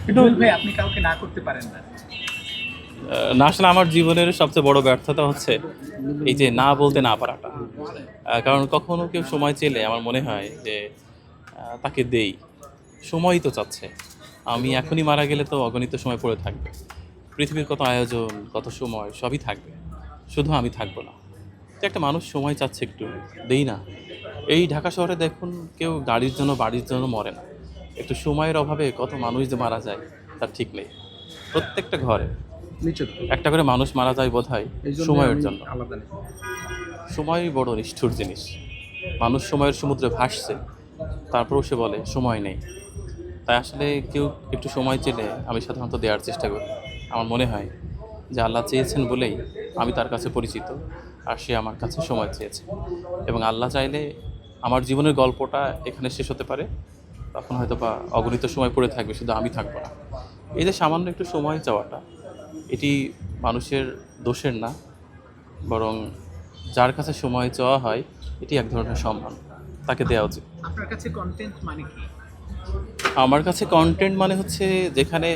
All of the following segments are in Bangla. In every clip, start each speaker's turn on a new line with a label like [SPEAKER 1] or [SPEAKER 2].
[SPEAKER 1] জুয়েল ভাই, আপনি কাউকে না করতে পারেন না?
[SPEAKER 2] না, আসলে আমার জীবনের সবচেয়ে বড় ব্যর্থতা হচ্ছে এই যে না বলতে না পারাটা। কারণ কখনো কেউ সময় চেলে আমার মনে হয় যে তাকে দেই। সময়ই তো চাচ্ছে। আমি এখনই মারা গেলে তো অগণিত সময় পড়ে থাকবে। পৃথিবীর কত আয়োজন, কত সময় সবই থাকবে। শুধু আমি থাকবো না। তো একটা মানুষ সময় চাচ্ছে একটু, দেই না। এই ঢাকা শহরে দেখুন কেউ গাড়ির জন্য, বাড়ির জন্য মরে না। একটু সময়ের অভাবে কত মানুষ যে মারা যায় তার ঠিক নেই। প্রত্যেকটা ঘরে
[SPEAKER 1] নিচে
[SPEAKER 2] একটা করে মানুষ মারা যায় বোধহয়
[SPEAKER 1] এই জন্য
[SPEAKER 2] সময়ের
[SPEAKER 1] আমি
[SPEAKER 2] জন্য।
[SPEAKER 1] আলাদা নেই।
[SPEAKER 2] সময় বড় নিষ্ঠুর জিনিস। মানুষ সময়ের সমুদ্রে ভাসছে, তারপরেও সে বলে সময় নেই। তাই আসলে কেউ একটু সময় চেলে আমি সাধারণত দেওয়ার চেষ্টা করি। আমার মনে হয় যে আল্লাহ চেয়েছেন বলেই আমি তার কাছে পরিচিত, আর সে আমার কাছে সময় চেয়েছে। এবং আল্লাহ চাইলে আমার জীবনের গল্পটা এখানে শেষ হতে পারে, তখন হয়তো বা অগণিত সময় পড়ে থাকবে, শুধু আমি থাকবো না। এই যে সামান্য একটু সময় চাওয়াটা, এটি মানুষের দোষের না, বরং যার কাছে সময় চাওয়া হয় এটি এক ধরনের সম্মান, তাকে দেওয়া উচিত।
[SPEAKER 1] আপনার কাছে কন্টেন্ট মানে কি?
[SPEAKER 2] আমার কাছে কন্টেন্ট মানে হচ্ছে যেখানে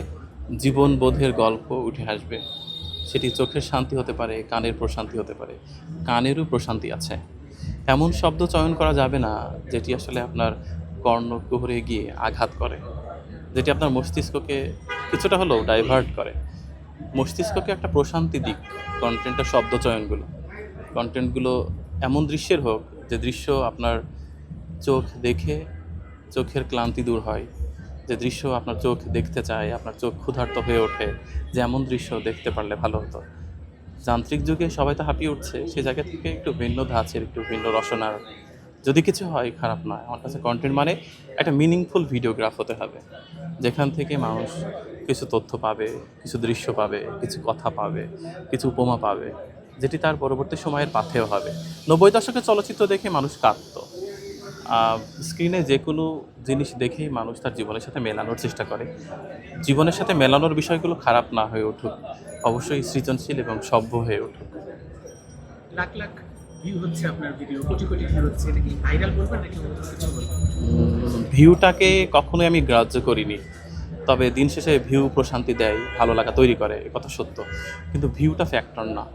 [SPEAKER 2] জীবনবোধের গল্প উঠে আসবে। সেটি চোখের শান্তি হতে পারে, কানের প্রশান্তি হতে পারে। কানেরও প্রশান্তি আছে। এমন শব্দ চয়ন করা যাবে না যেটি আসলে আপনার কর্ণকুহরে গিয়ে আঘাত করে, যেটি আপনার মস্তিষ্ককে কিছুটা হলেও ডাইভার্ট করে। মস্তিষ্ককে একটা প্রশান্তি দিক কন্টেন্টের শব্দ চয়নগুলো। কন্টেন্টগুলো এমন দৃশ্যের হোক যে দৃশ্য আপনার চোখ দেখে চোখের ক্লান্তি দূর হয়, যে দৃশ্য আপনার চোখ দেখতে চায়, আপনার চোখ ক্ষুধার্ত হয়ে ওঠে, যে এমন দৃশ্য দেখতে পারলে ভালো হতো। যান্ত্রিক যুগে সবাই তো হাঁপিয়ে উঠছে, সে জায়গা থেকে একটু ভিন্ন ধাঁচের, একটু ভিন্ন রসনার যদি কিছু হয় খারাপ নয়। আমার কাছে কন্টেন্ট মানে একটা মিনিংফুল ভিডিওগ্রাফ হতে হবে, যেখান থেকে মানুষ কিছু তথ্য পাবে, কিছু দৃশ্য পাবে, কিছু কথা পাবে, কিছু উপমা পাবে, যেটি তার পরবর্তী সময়ের পাথেয় হবে। 90 দশকের চলচ্চিত্র দেখে মানুষ কাঁদতো। স্ক্রিনে যে কোনো জিনিস দেখেই মানুষ তার জীবনের সাথে মেলানোর চেষ্টা করে। জীবনের সাথে মেলানোর বিষয়গুলো খারাপ না হয়ে উঠুক, অবশ্যই সৃজনশীল এবং সভ্য হয়ে উঠুক।
[SPEAKER 1] লাখ লাখ ভিউ হচ্ছে আপনার ভিডিও, কোটি কোটি ভিউ হচ্ছে, এটা কি ভাইরাল বলবেন নাকি অন্য কিছু বলবেন?
[SPEAKER 2] ভিউটাকে কখনোই আমি গ্রাহ্য করিনি, তবে দিন শেষে ভিউ প্রশান্তি দেয়, ভালো লাগা তৈরি করে, এ কথা সত্য। কিন্তু ভিউটা ফ্যাক্টর না,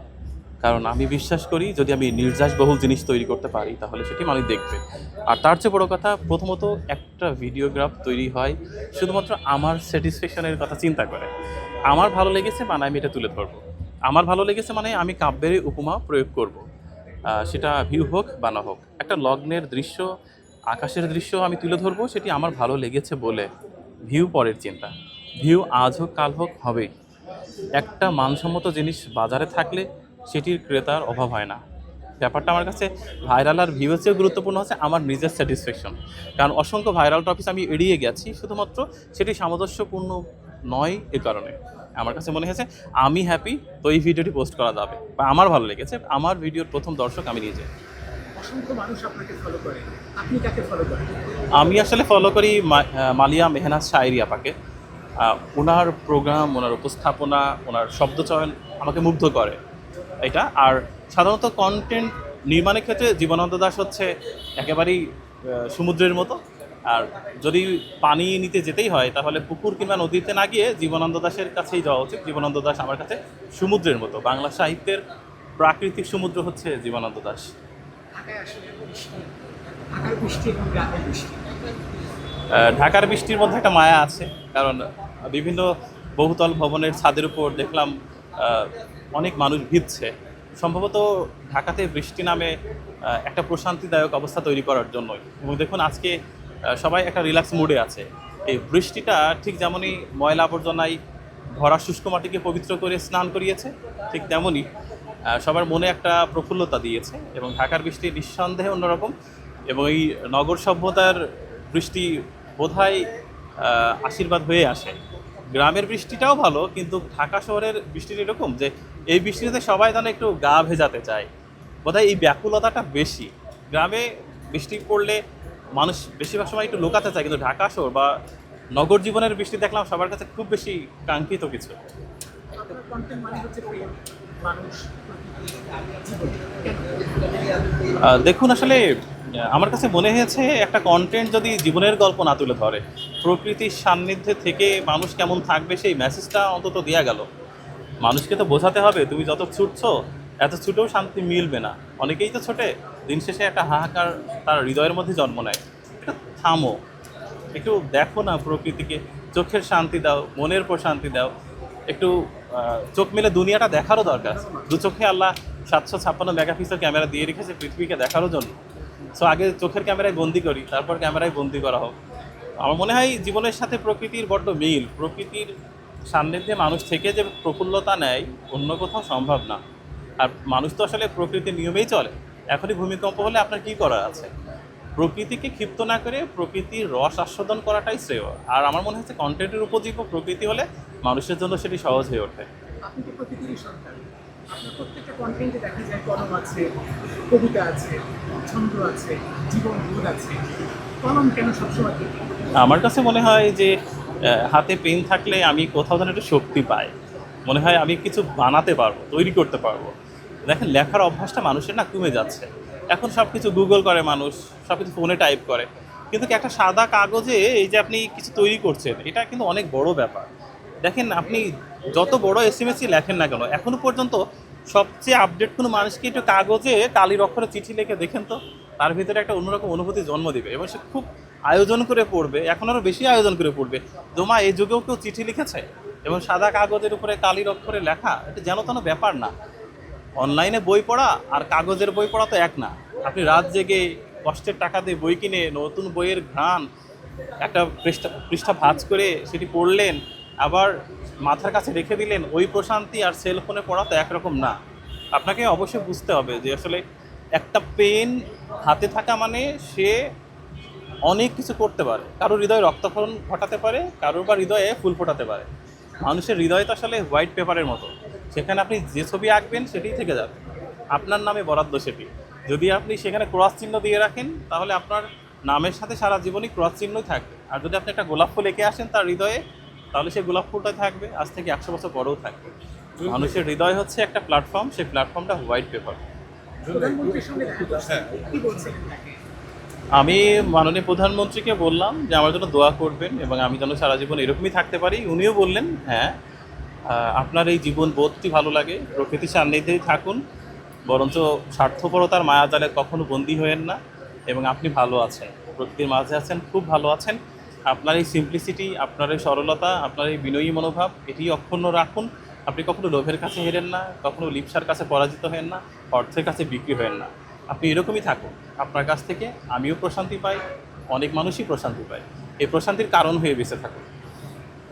[SPEAKER 2] কারণ আমি বিশ্বাস করি যদি আমি নির্যাসবহুল জিনিস তৈরি করতে পারি তাহলে সেটি মানুষ দেখবে। আর তার চেয়ে বড় কথা, প্রথমত একটা ভিডিওগ্রাফ তৈরি হয় শুধুমাত্র আমার স্যাটিসফ্যাকশনের কথা চিন্তা করে। আমার ভালো লেগেছে মানে আমি এটা তুলে ধরবো। আমার ভালো লেগেছে মানে আমি কাব্যের উপমা প্রয়োগ করব। সেটা ভিউ হোক বা না হোক, একটা লগ্নের দৃশ্য, আকাশের দৃশ্য আমি তুলে ধরবো, সেটি আমার ভালো লেগেছে বলে। ভিউ পরের চিন্তা। ভিউ আজ হোক কাল হোক হবেই। একটা মানসম্মত জিনিস বাজারে থাকলে সেটির ক্রেতার অভাব হয় না। ব্যাপারটা আমার কাছে ভাইরাল আর ভিউর চেয়েও গুরুত্বপূর্ণ হচ্ছে আমার নিজের স্যাটিসফ্যাকশন। কারণ অসংখ্য ভাইরাল টপিক আমি এড়িয়ে গেছি শুধুমাত্র সেটি সামঞ্জস্যপূর্ণ নয় এ কারণে। আমার কাছে মনে হয়েছে আমি হ্যাপি, তো এই ভিডিওটি পোস্ট করা যাবে, বা আমার ভালো লেগেছে, আমার ভিডিওর প্রথম দর্শক আমি নিজে।
[SPEAKER 1] অসংখ্য মানুষ আপনাকে ফলো করে, আপনি কাকে ফলো করেন?
[SPEAKER 2] আমি আসলে ফলো করি মালিয়া মেহনাজ শায়রি আপাকে। ওনার প্রোগ্রাম, ওনার উপস্থাপনা, ওনার শব্দচয়ন আমাকে মুগ্ধ করে এটা। আর সাধারণত কন্টেন্ট নির্মাণের ক্ষেত্রে জীবনানন্দ দাশ হচ্ছে একেবারেই সমুদ্রের মতো। আর যদি পানি নিতে যেতেই হয় তাহলে পুকুর কিংবা নদীতে না গিয়ে জীবনানন্দ দাশের কাছেই যাওয়া উচিত। জীবনানন্দ দাশ আমার কাছে সমুদ্রের মতো। বাংলা সাহিত্যের প্রাকৃতিক সমুদ্র হচ্ছে জীবনানন্দ দাশ।
[SPEAKER 1] ঢাকায় আসলে বৃষ্টি, ঢাকার বৃষ্টি এবং গ্রামের বৃষ্টি।
[SPEAKER 2] ঢাকার বৃষ্টির মধ্যে একটা মায়া আছে, কারণ বিভিন্ন বহুতল ভবনের ছাদের উপর দেখলাম আহ, অনেক মানুষ ভিজছে। সম্ভবত ঢাকাতে বৃষ্টি নামে একটা প্রশান্তিদায়ক অবস্থা তৈরি করার জন্যই। এবং দেখুন আজকে সবাই একটা রিল্যাক্স মুডে আছে। এই বৃষ্টিটা ঠিক যেমনই ময়লা আবর্জনায় ভরা শুষ্ক মাটিকে পবিত্র করে স্নান করিয়েছে, ঠিক তেমনই সবার মনে একটা প্রফুল্লতা দিয়েছে। এবং ঢাকার বৃষ্টি নিঃসন্দেহে অন্যরকম। এবং এই নগর সভ্যতার বৃষ্টি বোধহয় আশীর্বাদ হয়ে আসে। গ্রামের বৃষ্টিটাও ভালো, কিন্তু ঢাকা শহরের বৃষ্টিটা এরকম যে এই বৃষ্টিতে সবাই যেন একটু গা ভেজাতে চায়, বোধহয় এই ব্যাকুলতাটা বেশি। গ্রামে বৃষ্টি পড়লে মানুষ বেশিরভাগ সময় একটু লুকাতে চায়, কিন্তু ঢাকা শহর বা নগর জীবনের বৃষ্টি দেখলাম সবার কাছে খুব বেশি কাঙ্ক্ষিত কিছু।
[SPEAKER 1] আপনার কন্টেন্ট মানে হচ্ছে প্রেম, মানুষ, প্রকৃতি, জীবন। কেন?
[SPEAKER 2] দেখুন আসলে আমার কাছে মনে হয়েছে একটা কন্টেন্ট যদি জীবনের গল্প না তুলে ধরে, প্রকৃতির সান্নিধ্যে থেকে মানুষ কেমন থাকবে সেই মেসেজটা অন্তত দেওয়া গেল। মানুষকে তো বোঝাতে হবে তুমি যত ছুটছো এত ছুটেও শান্তি মিলবে না, অনেকেই তো ছোটে, দিন শেষে একটা হাহাকার তার হৃদয়ের মধ্যে জন্ম নেয়। এটা থামো, একটু দেখো না প্রকৃতিকে, চোখের শান্তি দাও, মনের প্রশান্তি দাও। একটু চোখ মেলে দুনিয়াটা দেখারও দরকার। দু চোখে আল্লাহ 756 মেগাপিক্সেল ক্যামেরা দিয়ে রেখেছে পৃথিবীকে দেখারও জন্য। সো আগে চোখের ক্যামেরায় বন্দি করি, তারপর ক্যামেরায় বন্দি করা হোক। আমার মনে হয় জীবনের সাথে প্রকৃতির বড্ড মিল। প্রকৃতির সান্নিধ্যে মানুষ থেকে যে প্রফুল্লতা নেয় অন্য কোথাও সম্ভব না। আর মানুষ তো আসলে প্রকৃতির নিয়মেই চলে। এখনই ভূমিকম্প হলে আপনার কী করার আছে? প্রকৃতিকে ক্ষিপ্ত না করে প্রকৃতির রস আস্বাদন করাটাই শ্রেয়। আর আমার মনে হচ্ছে কন্টেন্টের উপজীব্য প্রকৃতি হলে মানুষের জন্য সেটি সহজ হয়ে ওঠে।
[SPEAKER 1] আপনি তো প্রকৃতিরই সন্তান, আপনার প্রত্যেকটা কন্টেন্টে দেখা যায় কলম আছে, কবিতা আছে, ছন্দ আছে, জীবন বোধ আছে। কলম কেন সবসময় কি?
[SPEAKER 2] আমার কাছে মনে হয় যে হাতে পেন থাকলে আমি কোথাও যেন একটু শক্তি পাই। মনে হয় আমি কিছু বানাতে পারবো, তৈরি করতে পারবো। দেখেন, লেখার অভ্যাসটা মানুষের না কমে যাচ্ছে। এখন সব কিছু গুগল করে মানুষ, সব কিছু ফোনে টাইপ করে। কিন্তু কি একটা সাদা কাগজে এই যে আপনি কিছু তৈরি করছেন, এটা কিন্তু অনেক বড় ব্যাপার। দেখেন, আপনি যত বড় এসএমএসই লেখেন না কেন, এখনো পর্যন্ত সবচেয়ে আপডেট কোনো মানুষকে একটু কাগজে কালির অক্ষরে চিঠি লিখে দেখেন তো, তার ভিতরে একটা অন্যরকম অনুভূতি জন্ম দিবে এবং সে খুব আয়োজন করে পড়বে, এখন আরও বেশি আয়োজন করে পড়বে। দোমা এই যুগেও কেউ চিঠি লিখেছে এবং সাদা কাগজের উপরে কালির অক্ষরে লেখা, এটা যেন তেন ব্যাপার না। অনলাইনে বই পড়া আর কাগজের বই পড়া তো এক না। আপনি রাত জেগে কষ্টের টাকা দিয়ে বই কিনে নতুন বইয়ের ঘ্রাণ একটা পৃষ্ঠা পৃষ্ঠা ভাঁজ করে সেটি পড়লেন, আবার মাথার কাছে রেখে দিলেন, ওই প্রশান্তি আর সেলফোনে পড়া তো একরকম না। আপনাকে অবশ্যই বুঝতে হবে যে আসলে একটা পেন হাতে থাকা মানে সে অনেক কিছু করতে পারে। কারোর হৃদয়ে রক্তক্ষরণ ঘটাতে পারে, কারোর বা হৃদয়ে ফুল ফোটাতে পারে। মানুষের হৃদয় তো আসলে হোয়াইট পেপারের মতো, সেখানে আপনি যে ছবি আঁকবেন সেটাই থেকে যাবে, আপনার নামে বরাদ্দ সেটি। যদি আপনি সেখানে ক্রস চিহ্ন দিয়ে রাখেন তাহলে আপনার নামের সাথে সারা জীবনই ক্রস চিহ্নই থাকবে। আর যদি আপনি একটা গোলাপ ফুল এঁকে আসেন তার হৃদয়ে, তাহলে সেই গোলাপ ফুলটাই থাকবে, আজ থেকে 100 বছর পরেও থাকবে। মানুষের হৃদয় হচ্ছে একটা প্ল্যাটফর্ম, সেই প্ল্যাটফর্মটা হোয়াইট পেপার।
[SPEAKER 1] প্রধানমন্ত্রীর সঙ্গে দেখা করছেন, কি বলছেন তাকে?
[SPEAKER 2] আমি মাননীয় প্রধানমন্ত্রীকে বললাম যে আমার জন্য দোয়া করবেন এবং আমি যেন সারা জীবন এরকমই থাকতে পারি। উনিও বললেন, হ্যাঁ, আপনার এই জীবন বোধটি ভালো লাগে, প্রকৃতির সান্নিধ্যেই থাকুন, বরঞ্চ স্বার্থপরতার মায়াজালে কখনো বন্দী হয়েন না, এবং আপনি ভালো আছেন, প্রকৃতির মাঝে আছেন, খুব ভালো আছেন। আপনার এই সিম্পলিসিটি, আপনার এই সরলতা, আপনার এই বিনয়ী মনোভাব, এটি অক্ষুণ্ণ রাখুন। আপনি কখনো লোভের কাছে হেরেন না, কখনো লিপসার কাছে পরাজিত হেন না, অর্থের কাছে বিক্রি হেন না। আপনি এরকমই থাকুন। আপনার কাছ থেকে আমিও প্রশান্তি পাই, অনেক মানুষই প্রশান্তি পায়। এই প্রশান্তির কারণ হয়ে বেঁচে থাকুন।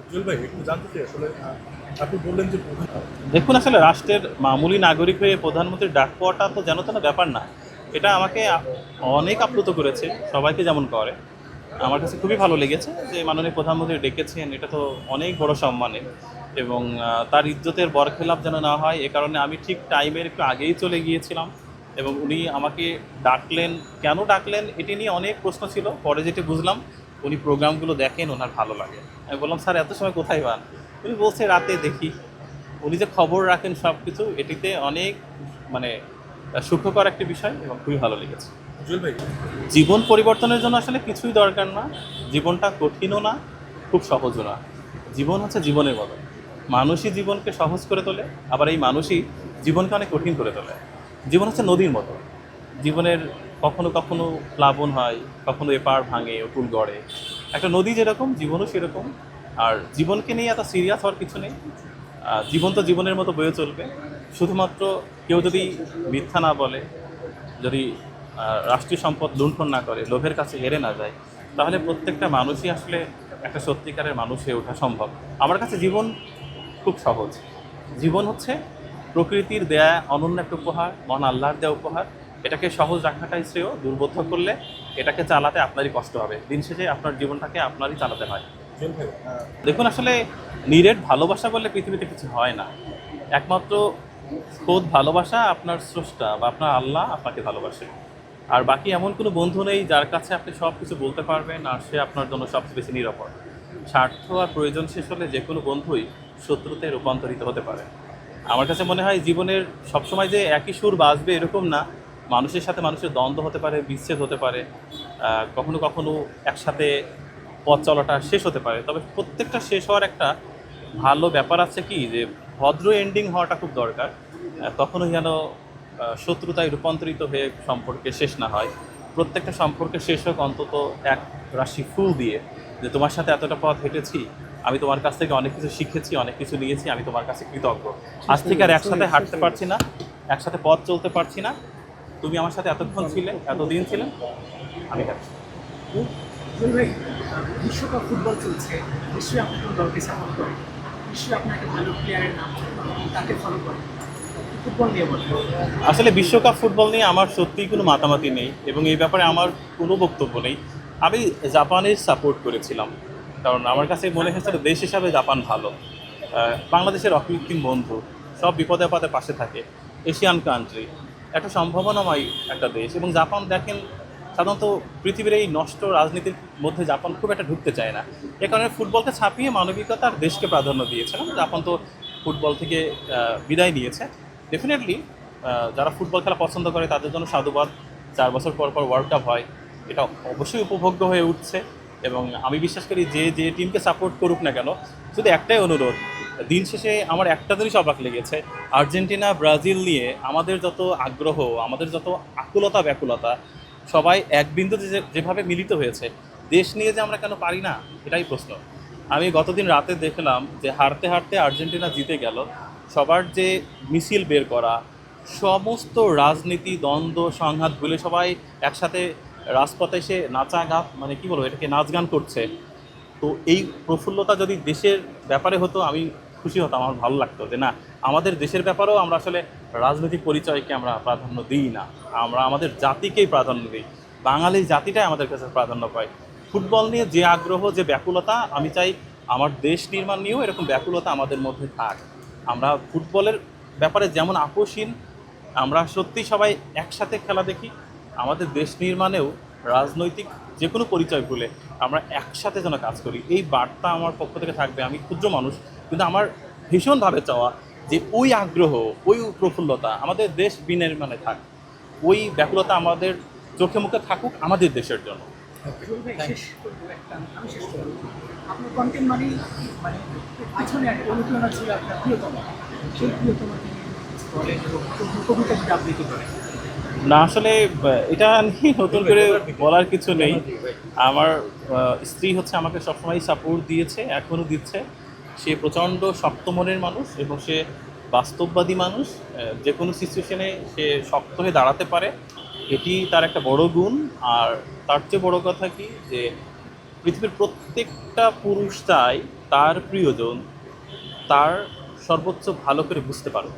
[SPEAKER 3] জুয়েল ভাই, একটু জানতে চাই আসলে আপনি বললেন যে
[SPEAKER 2] দেখুন, আসলে রাষ্ট্রের মামুলি নাগরিক হয়ে প্রধানমন্ত্রীর ডাক পাওয়াটা তো যেন তেন ব্যাপার না। এটা আমাকে অনেক আপ্লুত করেছে, সবাইকে যেমন করে। আমার কাছে খুবই ভালো লেগেছে যে মাননীয় প্রধানমন্ত্রী ডেকেছেন, এটা তো অনেক বড় সম্মানের। এবং তার ইজ্জতের বরখেলাপ যেন না হয়, এ কারণে আমি ঠিক টাইমের একটু আগেই চলে গিয়েছিলাম এবং উনি আমাকে ডাকলেন। কেন ডাকলেন এটি নিয়ে অনেক প্রশ্ন ছিল, পরে যেটা বুঝলাম উনি প্রোগ্রামগুলো দেখেন, ওনার ভালো লাগে। আমি বললাম, স্যার এত সময় কোথায় পান? উনি বলছে, রাতে দেখি। উনি যে খবর রাখেন সব কিছু, এটিতে অনেক মানে সুখকর একটি বিষয় এবং খুবই ভালো লেগেছে।
[SPEAKER 3] জুয়েল ভাই,
[SPEAKER 2] জীবন পরিবর্তনের জন্য আসলে কিছুই দরকার না। জীবনটা কঠিনও না, খুব সহজও না। জীবন হচ্ছে জীবনের মতো, মানুষই জীবনকে সহজ করে তোলে, আবার এই মানুষই জীবনকে অনেক কঠিন করে তোলে। জীবন হচ্ছে নদীর মতো, জীবনের কখনো কখনো প্লাবন হয়, কখনো এপার ভাঙে, অতুল গড়ে। একটা নদী যেরকম, জীবনও সেরকম। আর জীবনকে নিয়ে এত সিরিয়াস হওয়ার কিছু নেই। জীবন তো জীবনের মতো বয়ে চলবে। শুধুমাত্র কেউ যদি মিথ্যা না বলে, যদি রাষ্ট্রীয় সম্পদ লুণ্ঠন না করে, লোভের কাছে হেরে না যায়, তাহলে প্রত্যেকটা মানুষই আসলে একটা সত্যিকারের মানুষ হয়ে ওঠা সম্ভব। আমার কাছে জীবন খুব সহজ। জীবন হচ্ছে প্রকৃতির দেয়া অনন্য একটা উপহার, মহান আল্লাহর দেয়া উপহার। এটাকে সহজ রাখাটাই শ্রেয়। দুর্বোধ্য করলে এটাকে চালাতে আপনারই কষ্ট হবে। দিন শেষে আপনার জীবনটাকে আপনারই চালাতে হয়।
[SPEAKER 3] জুয়েল ভাই,
[SPEAKER 2] দেখুন, আসলে নিরেট ভালোবাসা বললে পৃথিবীতে কিছু হয় না। একমাত্র খোদ ভালোবাসা আপনার স্রষ্টা বা আপনার আল্লাহ আপনাকে ভালোবাসে। আর বাকি এমন কোনো বন্ধু নেই যার কাছে আপনি সব কিছু বলতে পারবেন আর সে আপনার জন্য সবচেয়ে বেশি নিরাপদ। স্বার্থ আর প্রয়োজন শেষ হলে যে কোনো বন্ধুই শত্রুতে রূপান্তরিত হতে পারে। আমার কাছে মনে হয় জীবনের সবসময় যে একই সুর বাজবে এরকম না, মানুষের সাথে মানুষের দ্বন্দ্ব হতে পারে, বিচ্ছেদ হতে পারে, কখনো কখনো একসাথে পথ চলাটা শেষ হতে পারে। তবে প্রত্যেকটা শেষ হওয়ার একটা ভালো ব্যাপার আছে কি, যে ভদ্র এন্ডিং হওয়াটা খুব দরকার। কখনো যেন শত্রুতায় রূপান্তরিত হয়ে সম্পর্কে শেষ না হয়। প্রত্যেকটা সম্পর্কে শেষ হোক অন্তত এক রাশি ফুল দিয়ে, যে তোমার সাথে এতটা পথ হেঁটেছি, আমি তোমার কাছ থেকে অনেক কিছু শিখেছি, অনেক কিছু নিয়েছি, আমি তোমার কাছে কৃতজ্ঞ। আজ থেকে আর একসাথে হাঁটতে পারছি না, একসাথে পথ চলতে পারছি না, তুমি আমার সাথে এতক্ষণ ছিলে, এতদিন ছিলেন, আমি যাচ্ছি।
[SPEAKER 1] জুয়েল ভাই, বিশ্বকাপ ফুটবল চলছে, নিশ্চয়ই আপনি কোনো দলকে সাপোর্ট করেন, নিশ্চয়ই আপনার একটা ভালো প্লেয়ারের নাম তাকে ফলো করেন, ফুটবল নিয়ে বলেন।
[SPEAKER 2] আসলে বিশ্বকাপ ফুটবল নিয়ে আমার সত্যিই কোনো মাতামাতি নেই এবং এই ব্যাপারে আমার কোনো বক্তব্য নেই। আমি জাপানের সাপোর্ট করেছিলাম, কারণ আমার কাছে মনে হয়েছিল দেশ হিসাবে জাপান ভালো। বাংলাদেশের অকৃত্রিম বন্ধু, সব বিপদে আপদে পাশে থাকে, এশিয়ান কান্ট্রি, একটা সম্ভাবনাময় একটা দেশ। এবং জাপান দেখেন, সাধারণত পৃথিবীর এই নষ্ট রাজনীতির মধ্যে জাপান খুব একটা ঢুকতে চায় না। এ কারণে ফুটবলকে ছাপিয়ে মানবিকতার দেশকে প্রাধান্য দিয়েছিলাম। জাপান তো ফুটবল থেকে বিদায় নিয়েছে। ডেফিনেটলি যারা ফুটবল খেলা পছন্দ করে তাদের জন্য সাধুবাদ। 4 বছর পর পর ওয়ার্ল্ড কাপ হয়, এটা অবশ্যই উপভোগ্য হয়ে উঠছে। এবং আমি বিশ্বাস করি যে যে টিমকে সাপোর্ট করুক না কেন, শুধু একটাই অনুরোধ, দিন শেষে আমার একটা জিনিস অবাক লেগেছে, আর্জেন্টিনা ব্রাজিল নিয়ে আমাদের যত আগ্রহ, আমাদের যত আকুলতা ব্যাকুলতা, সবাই এক বিন্দুতে যেভাবে মিলিত হয়েছে, দেশ নিয়ে যে আমরা কেন পারি না, এটাই প্রশ্ন। আমি গতদিন রাতে দেখলাম যে হারতে হারতে আর্জেন্টিনা জিতে গেল, সবার যে মিছিল বের করা, সমস্ত রাজনীতি দ্বন্দ্ব সংঘাত ভুলে সবাই একসাথে রাজপথে এসে নাচা গান, মানে কি বলবো, এটাকে নাচ গান করছে। তো এই প্রফুল্লতা যদি দেশের ব্যাপারে হতো আমি খুশি হতাম, আমার ভালো লাগতো যে না, আমাদের দেশের ব্যাপারেও আমরা আসলে রাজনৈতিক পরিচয়কে আমরা প্রাধান্য দিই না, আমরা আমাদের জাতিকেই প্রাধান্য দিই, বাঙালি জাতিটাই আমাদের কাছে প্রাধান্য পায়। ফুটবল নিয়ে যে আগ্রহ, যে ব্যাকুলতা, আমি চাই আমার দেশ নির্মাণ নিয়েও এরকম ব্যাকুলতা আমাদের মধ্যে থাক। আমরা ফুটবলের ব্যাপারে যেমন আপোষহীন, আমরা সত্যি সবাই একসাথে খেলা দেখি, আমাদের দেশ নির্মাণেও রাজনৈতিক যে কোনো পরিচয় ভুলে আমরা একসাথে যেন কাজ করি, এই বার্তা আমার পক্ষ থেকে থাকবে। আমি ক্ষুদ্র মানুষ, কিন্তু আমার ভীষণভাবে চাওয়া যে ওই আগ্রহ, ওই প্রফুল্লতা আমাদের দেশ বিনির্মাণে থাক, ওই ব্যাকুলতা আমাদের চোখে মুখে থাকুক আমাদের দেশের জন্য।
[SPEAKER 1] জুয়েল ভাই, শেষ করবো একটা, আমি শেষ করবো। আপনার কন্টেন্ট মানেই মানে পিছনে একটা অনুপ্রেরণা ছিল আপনার প্রিয়তম, সেই প্রিয়তমাকে নিয়ে বলেন এবং কবিতা যদি আবৃত্তি করেন।
[SPEAKER 2] না, আসলে এটা নিয়ে নতুন করে বলার কিছু নেই। আমার স্ত্রী হচ্ছে আমাকে সবসময় সাপোর্ট দিয়েছে, এখনও দিচ্ছে। সে প্রচণ্ড শক্ত মনের মানুষ এবং সে বাস্তববাদী মানুষ। যে কোনো সিচুয়েশনে সে শক্ত হয়ে দাঁড়াতে পারে, এটি তার একটা বড় গুণ। আর তার চেয়ে বড় কথা কি, যে পৃথিবীর প্রত্যেকটা পুরুষ চায় তার প্রিয়জন তার সর্বোচ্চ ভালো করে বুঝতে পারুক।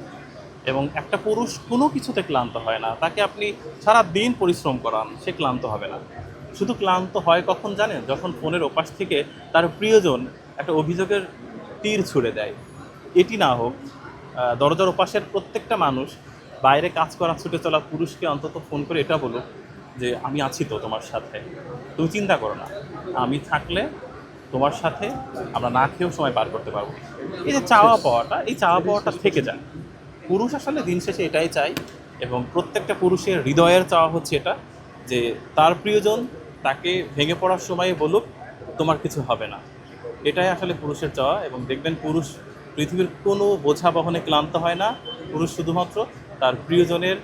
[SPEAKER 2] এবং একটা পুরুষ কোনো কিছুতে ক্লান্ত হয় না, তাকে আপনি সারা দিন পরিশ্রম করান, সে ক্লান্ত হবে না। শুধু ক্লান্ত হয় কখন জানেন, যখন ফোনের ওপাশ থেকে তার প্রিয়জন একটা অভিযোগের তীর ছুড়ে দেয়। এটি না হোক, দরজার ওপাশের প্রত্যেকটা মানুষ বাইরে কাজ করা ছুটে চলা পুরুষকে অন্তত ফোন করে এটা বলুক যে আমি আছি তো তোমার সাথে, তুমি চিন্তা করো না, আমি থাকলে তোমার সাথে আমরা না খেয়েও সময় পার করতে পারবো। এই যে চাওয়া পাওয়াটা, এই চাওয়া পাওয়াটা থেকে যায়। পুরুষ আসলে দিন শেষে এটাই চাই, এবং প্রত্যেকটা পুরুষের হৃদয়ের চাওয়া হচ্ছে এটা, যে তার প্রিয়জন তাকে ভেঙে পড়ার সময় বলুক তোমার কিছু হবে না। এটাই আসলে পুরুষের চাওয়া। এবং দেখবেন পুরুষ পৃথিবীর কোনো বোঝা বহনে ক্লান্ত হয় না। পুরুষ শুধুমাত্র তার প্রিয়জনের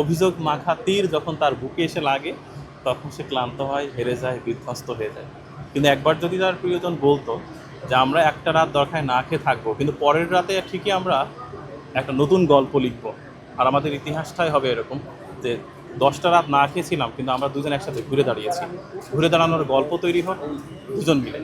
[SPEAKER 2] অভিযোগ মাখা তীর যখন তার বুকে এসে লাগে তখন সে ক্লান্ত হয়, হেরে যায়, বিধ্বস্ত হয়ে যায়। কিন্তু একবার যদি তার প্রিয়জন বলতো যে আমরা একটা রাত দরকার না খেয়ে থাকবো, কিন্তু পরের রাতে ঠিকই আমরা একটা নতুন গল্প লিখবো, আর আমাদের ইতিহাসটাই হবে এরকম যে 10টা রাত না খেয়েছিলাম কিন্তু আমরা দুজন একসাথে ঘুরে দাঁড়িয়েছি, ঘুরে দাঁড়ানোর গল্প তৈরি হোক দুজন মিলে।